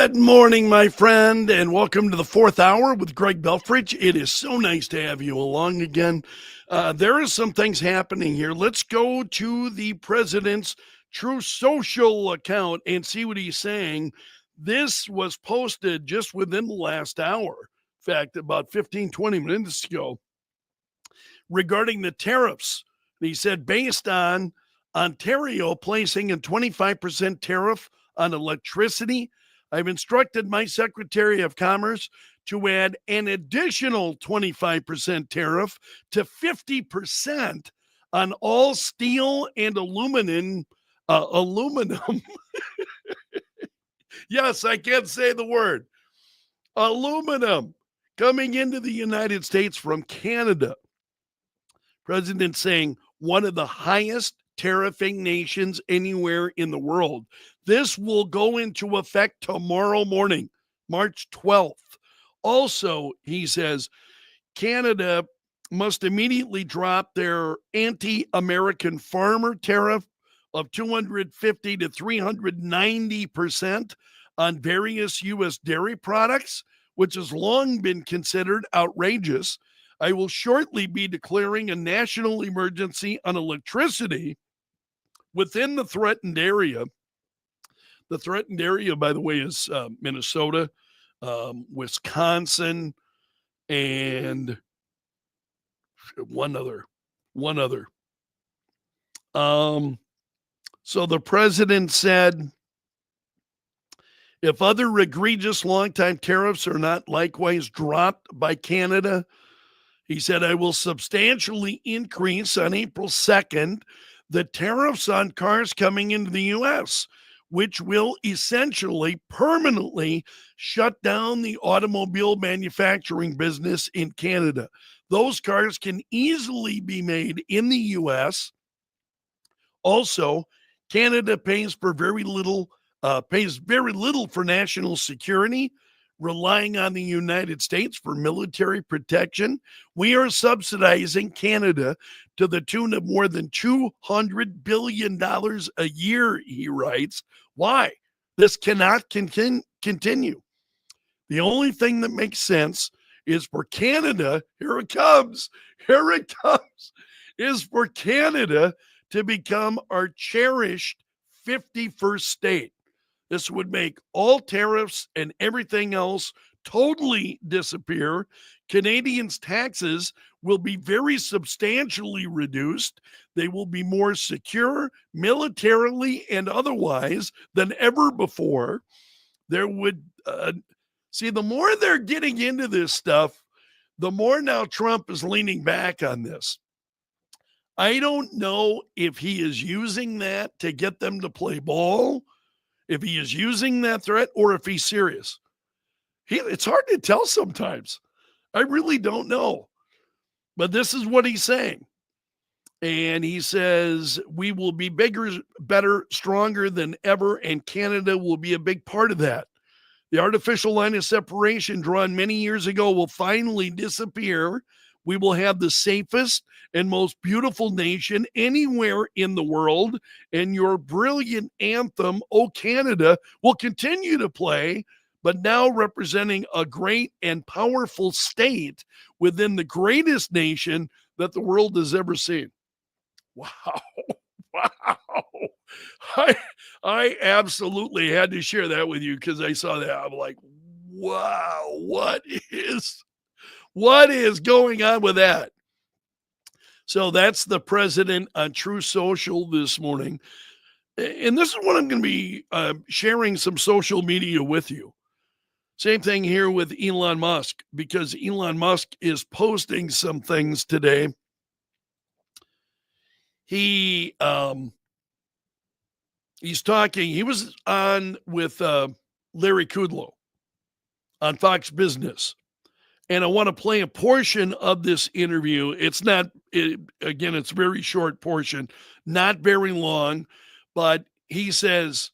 Good morning, my friend, and welcome to the fourth hour with Greg Belfrage. It is so nice to have you along again. There are some things happening here. Let's go to the president's True Social account and see what he's saying. This was posted just within the last hour. In fact, about 15, 20 minutes ago, regarding the tariffs. He said, based on Ontario placing a 25% tariff on electricity, I've instructed my Secretary of Commerce to add an additional 25% tariff to 50% on all steel and aluminum. Yes, I can't say the word. Aluminum coming into the United States from Canada. President saying one of the highest tariffing nations anywhere in the world. This will go into effect tomorrow morning, March 12th. Also, he says Canada must immediately drop their anti-American farmer tariff of 250 to 390% on various U.S. dairy products, which has long been considered outrageous. I will shortly be declaring a national emergency on electricity within the threatened area. The threatened area, by the way, is Minnesota, Wisconsin, and one other. So the president said, if other egregious long-time tariffs are not likewise dropped by Canada, he said, I will substantially increase on April 2nd the tariffs on cars coming into the U.S., which will essentially permanently shut down the automobile manufacturing business in Canada. Those cars can easily be made in the U.S. Also, Canada pays very little for national security, relying on the United States for military protection. We are subsidizing Canada to the tune of more than $200 billion a year, he writes. Why? This cannot continue. The only thing that makes sense is for Canada, here it comes, is for Canada to become our cherished 51st state. This would make all tariffs and everything else totally disappear. Canadians' taxes will be very substantially reduced. They will be more secure militarily and otherwise than ever before. There would, the more they're getting into this stuff, the more now Trump is leaning back on this. I don't know if he is using that to get them to play ball, if he is using that threat, or if he's serious. It's hard to tell sometimes. I really don't know. But this is what he's saying. And he says, we will be bigger, better, stronger than ever, and Canada will be a big part of that. The artificial line of separation drawn many years ago will finally disappear. We will have the safest and most beautiful nation anywhere in the world, and your brilliant anthem, "O Canada," will continue to play, but now representing a great and powerful state within the greatest nation that the world has ever seen. Wow. I absolutely had to share that with you because I saw that. I'm like, wow, what is going on with that? So that's the president on True Social this morning. And this is what I'm going to be sharing some social media with you. Same thing here with Elon Musk, because Elon Musk is posting some things today. He's talking, he was on with Larry Kudlow on Fox Business. And I want to play a portion of this interview. It's a very short portion, not very long, but he says,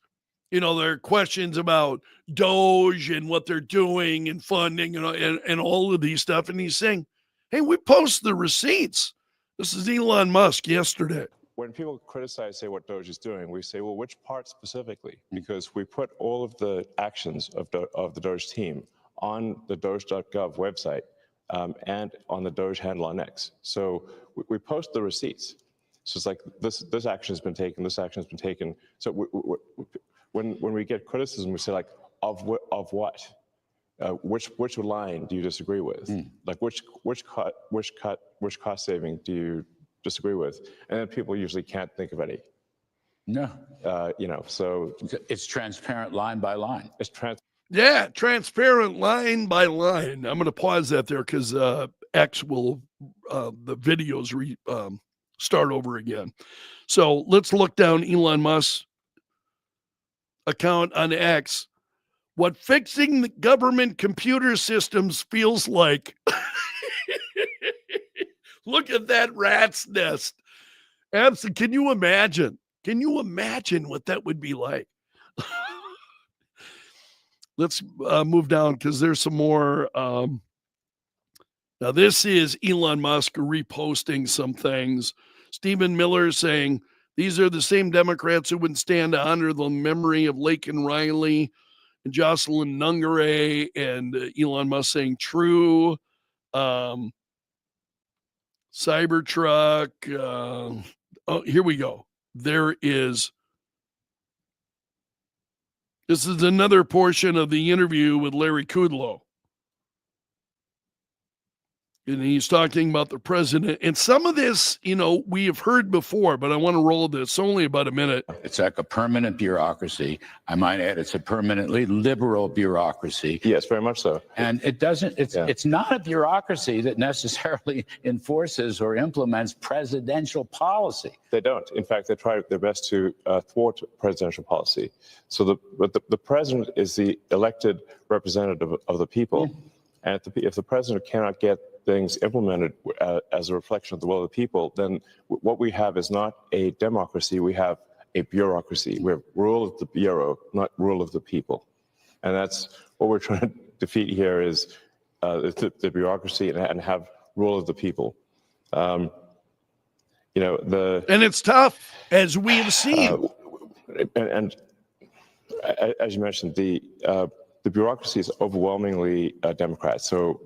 there are questions about Doge and what they're doing and funding and all of these stuff. And he's saying, hey, we post the receipts. This is Elon Musk yesterday. when people criticize, say, what Doge is doing, we say, well, which part specifically? Because we put all of the actions of the Doge team on the doge.gov website and on the Doge handle on X. So we post the receipts. So it's like this action has been taken, this action has been taken. So when we get criticism, we say like, of what? Which line do you disagree with? Like which cost saving do you disagree with? And then people usually can't think of any. No. So it's transparent line by line. It's transparent line by line. I'm going to pause that there because X will the videos start over again. So let's look down Elon Musk's account on X. What fixing the government computer systems feels like. Look at that rat's nest. Absolutely. Can you imagine? Can you imagine what that would be like? Let's move down because there's some more. Now, this is Elon Musk reposting some things. Stephen Miller saying, these are the same Democrats who would stand to honor the memory of Laken Riley and Jocelyn Nungare, and Elon Musk saying true. Cybertruck. Here we go. This is another portion of the interview with Larry Kudlow. And he's talking about the president. And some of this, we have heard before, but I want to roll this. It's only about a minute. It's like a permanent bureaucracy. I might add, it's a permanently liberal bureaucracy. Yes, very much so. And it's not a bureaucracy that necessarily enforces or implements presidential policy. They don't. In fact, they try their best to thwart presidential policy. So the president is the elected representative of the people. And if the president cannot get things implemented as a reflection of the will of the people, then what we have is not a democracy, we have a bureaucracy. We have rule of the bureau, not rule of the people. And that's what we're trying to defeat here is the bureaucracy and have rule of the people. And it's tough, as we have seen. And as you mentioned, the bureaucracy is overwhelmingly Democrat. So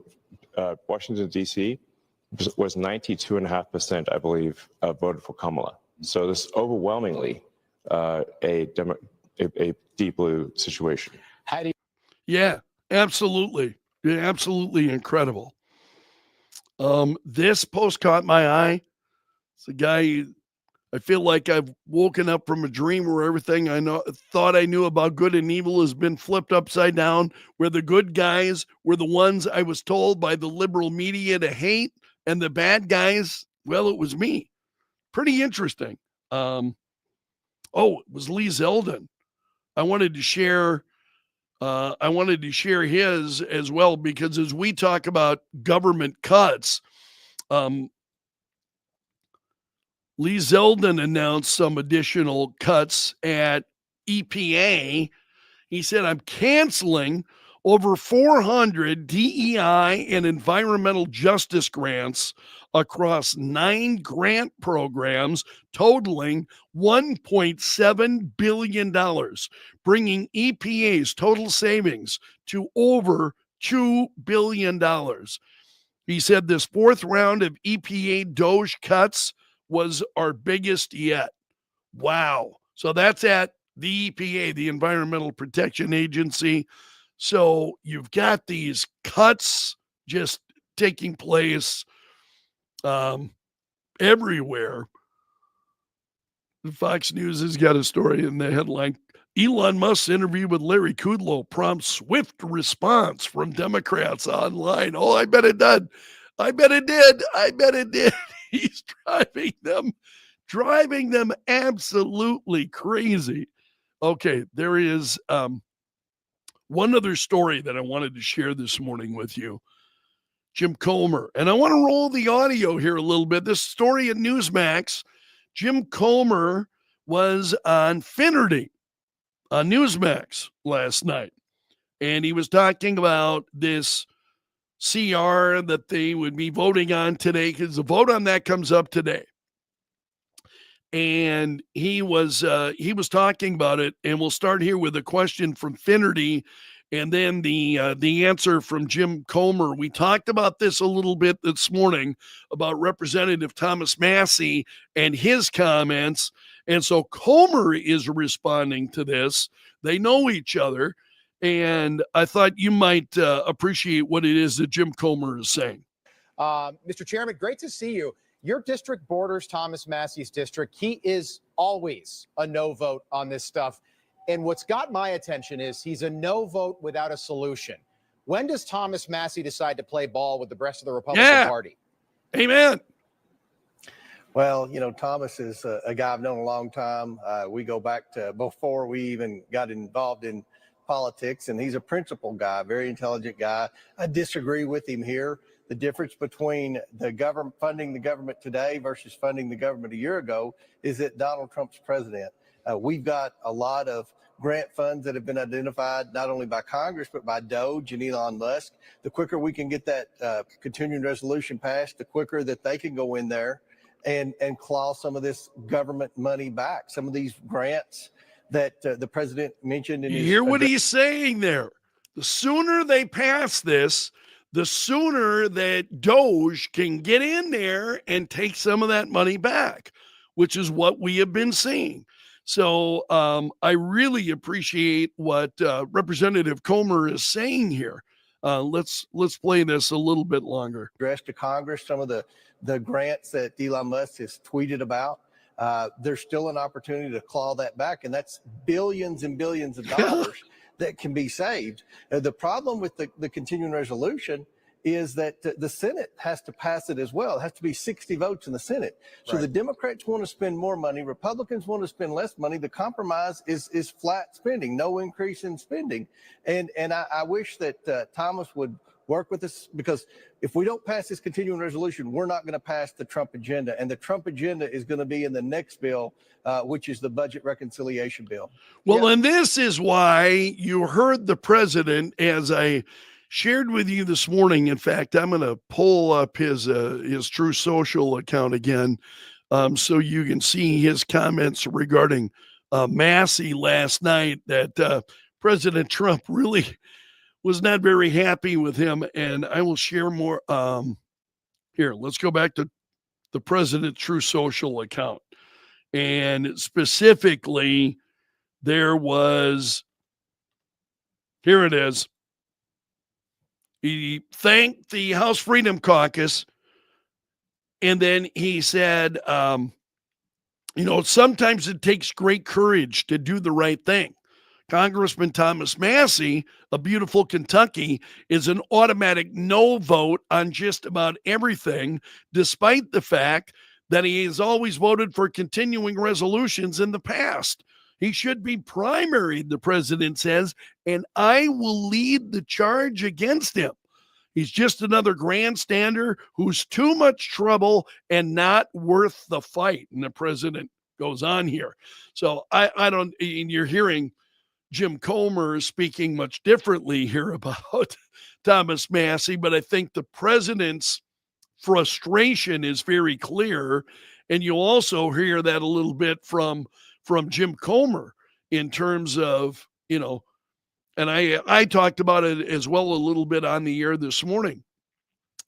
Washington, D.C. was 92.5%, I believe, voted for Kamala. So this is overwhelmingly a deep blue situation. Yeah, absolutely. Absolutely incredible. This post caught my eye. It's a guy, I feel like I've woken up from a dream where everything thought I knew about good and evil has been flipped upside down, where the good guys were the ones I was told by the liberal media to hate, and the bad guys, well, it was me. Pretty interesting. It was Lee Zeldin. I wanted to share his as well, because as we talk about government cuts, Lee Zeldin announced some additional cuts at EPA. He said, I'm canceling over 400 DEI and environmental justice grants across 9 grant programs totaling $1.7 billion, bringing EPA's total savings to over $2 billion. He said this fourth round of EPA DOGE cuts was our biggest yet. Wow. So that's at the EPA, the Environmental Protection Agency. So you've got these cuts just taking place everywhere. Fox News has got a story in the headline. Elon Musk's interview with Larry Kudlow prompts swift response from Democrats online. Oh, I bet it did. I bet it did. He's driving them absolutely crazy. Okay, there is one other story that I wanted to share this morning with you. Jim Comer. And I want to roll the audio here a little bit. This story at Newsmax. Jim Comer was on Finnerty on Newsmax last night. And he was talking about this CR that they would be voting on today, because the vote on that comes up today. and he was talking about it. And we'll start here with a question from Finnerty, and then the answer from Jim Comer. We talked about this a little bit this morning about Representative Thomas Massey and his comments, and so Comer is responding to this. They know each other, and I thought you might appreciate what it is that Jim Comer is saying. Mr. Chairman, great to see you. Your district borders Thomas Massey's district. He is always a no vote on this stuff. And what's got my attention is he's a no vote without a solution. When does Thomas Massey decide to play ball with the rest of the Republican Party? Amen. Well, Thomas is a guy I've known a long time. We go back to before we even got involved in politics, and he's a principled guy, very intelligent guy. I disagree with him here. The difference between the government funding the government today versus funding the government a year ago is that Donald Trump's president. We've got a lot of grant funds that have been identified not only by Congress, but by DOGE and Elon Musk. The quicker we can get that continuing resolution passed, the quicker that they can go in there and claw some of this government money back, some of these grants that the president mentioned. You hear what he's saying there? The sooner they pass this, the sooner that DOGE can get in there and take some of that money back, which is what we have been seeing. So I really appreciate what Representative Comer is saying here. Let's play this a little bit longer. Address to Congress, some of the grants that Elon Musk has tweeted about. There's still an opportunity to claw that back, and that's billions and billions of dollars that can be saved. The problem with the continuing resolution is that the Senate has to pass it as well. It has to be 60 votes in the Senate. So the Democrats want to spend more money. Republicans want to spend less money. The compromise is flat spending, no increase in spending. And I wish that Thomas would work with us, because if we don't pass this continuing resolution, we're not going to pass the Trump agenda. And the Trump agenda is going to be in the next bill, which is the budget reconciliation bill. Well, and this is why you heard the president, as I shared with you this morning. In fact, I'm going to pull up his True Social account again, so you can see his comments regarding Massey last night, that President Trump really was not very happy with him. And I will share more. Here, let's go back to the president's True Social account. And specifically, there was, here it is. He thanked the House Freedom Caucus, and then he said, sometimes it takes great courage to do the right thing. Congressman Thomas Massey of beautiful Kentucky is an automatic no vote on just about everything, despite the fact that he has always voted for continuing resolutions in the past. He should be primaried, the president says, and I will lead the charge against him. He's just another grandstander who's too much trouble and not worth the fight. And the president goes on here. So I don't, and you're hearing Jim Comer speaking much differently here about Thomas Massey, but I think the president's frustration is very clear. And you'll also hear that a little bit from Jim Comer in terms of, and I talked about it as well a little bit on the air this morning,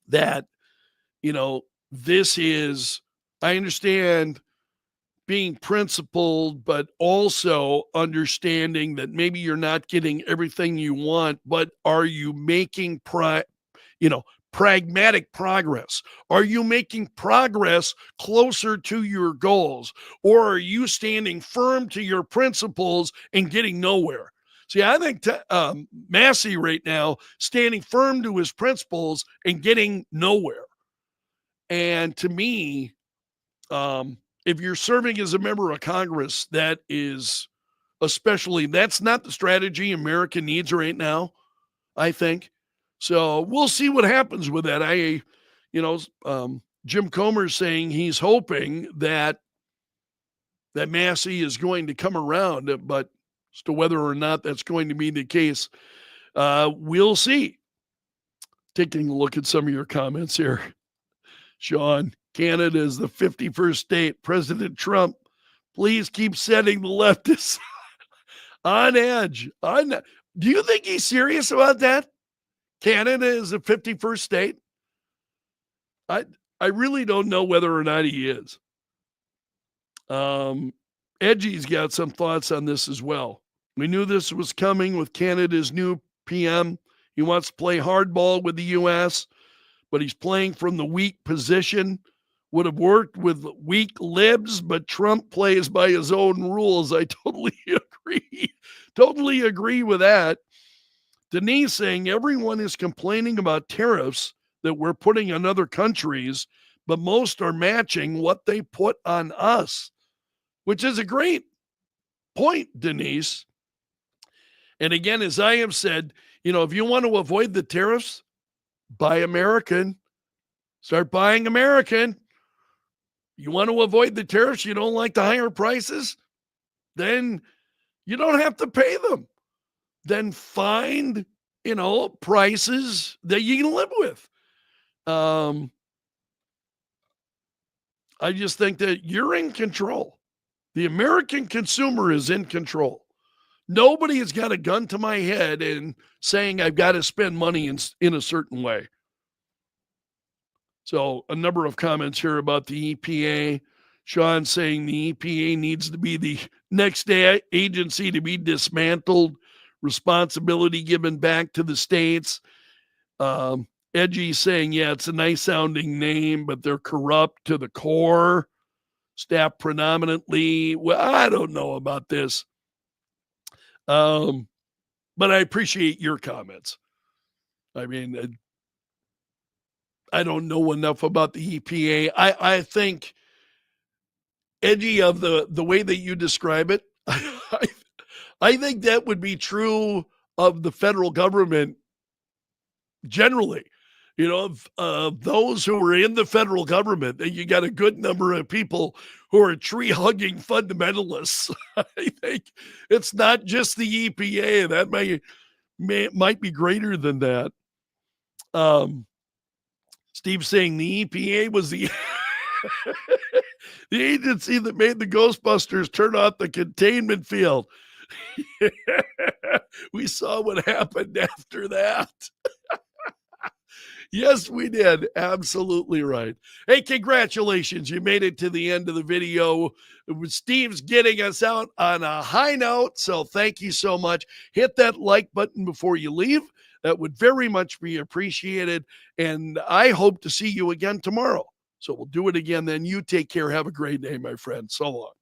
that, this is, I understand being principled, but also understanding that maybe you're not getting everything you want, but are you making pragmatic progress? Are you making progress closer to your goals? Or are you standing firm to your principles and getting nowhere? See, I think Massey right now standing firm to his principles and getting nowhere. And to me, if you're serving as a member of Congress, that's not the strategy America needs right now, I think. So we'll see what happens with that. Jim Comer's saying he's hoping that Massey is going to come around, but as to whether or not that's going to be the case, we'll see. Taking a look at some of your comments here. Sean, Canada is the 51st state. President Trump Please keep setting the leftists on edge. Do you think he's serious about that? Canada is a 51st state? I really don't know whether or not he is. Edgy's got some thoughts on this as well. We knew this was coming with Canada's new PM. He wants to play hardball with the U.S., but he's playing from the weak position. Would have worked with weak libs, but Trump plays by his own rules. I totally agree. Totally agree with that. Denise saying everyone is complaining about tariffs that we're putting on other countries, but most are matching what they put on us, which is a great point, Denise. And again, as I have said, if you want to avoid the tariffs, buy American. Start buying American. You want to avoid the tariffs, you don't like the higher prices, then you don't have to pay them. Then find, prices that you can live with. I just think that you're in control. The American consumer is in control. Nobody has got a gun to my head and saying I've got to spend money in a certain way. So a number of comments here about the EPA. Sean saying the EPA needs to be the next agency to be dismantled, responsibility given back to the states. Edgy saying, yeah, it's a nice sounding name, but they're corrupt to the core. Staff predominantly. Well, I don't know about this. But I appreciate your comments. I mean, I don't know enough about the EPA. I think, Edgy, of the way that you describe it, I think that would be true of the federal government generally. Of those who are in the federal government, that you got a good number of people who are tree-hugging fundamentalists. I think it's not just the EPA. That might be greater than that. Steve saying the EPA was the the agency that made the Ghostbusters turn off the containment field. We saw what happened after that. Yes, we did. Absolutely right. Hey, congratulations. You made it to the end of the video. Steve's getting us out on a high note, so thank you so much. Hit that like button before you leave. That would very much be appreciated, and I hope to see you again tomorrow. So we'll do it again then. You take care. Have a great day, my friend. So long.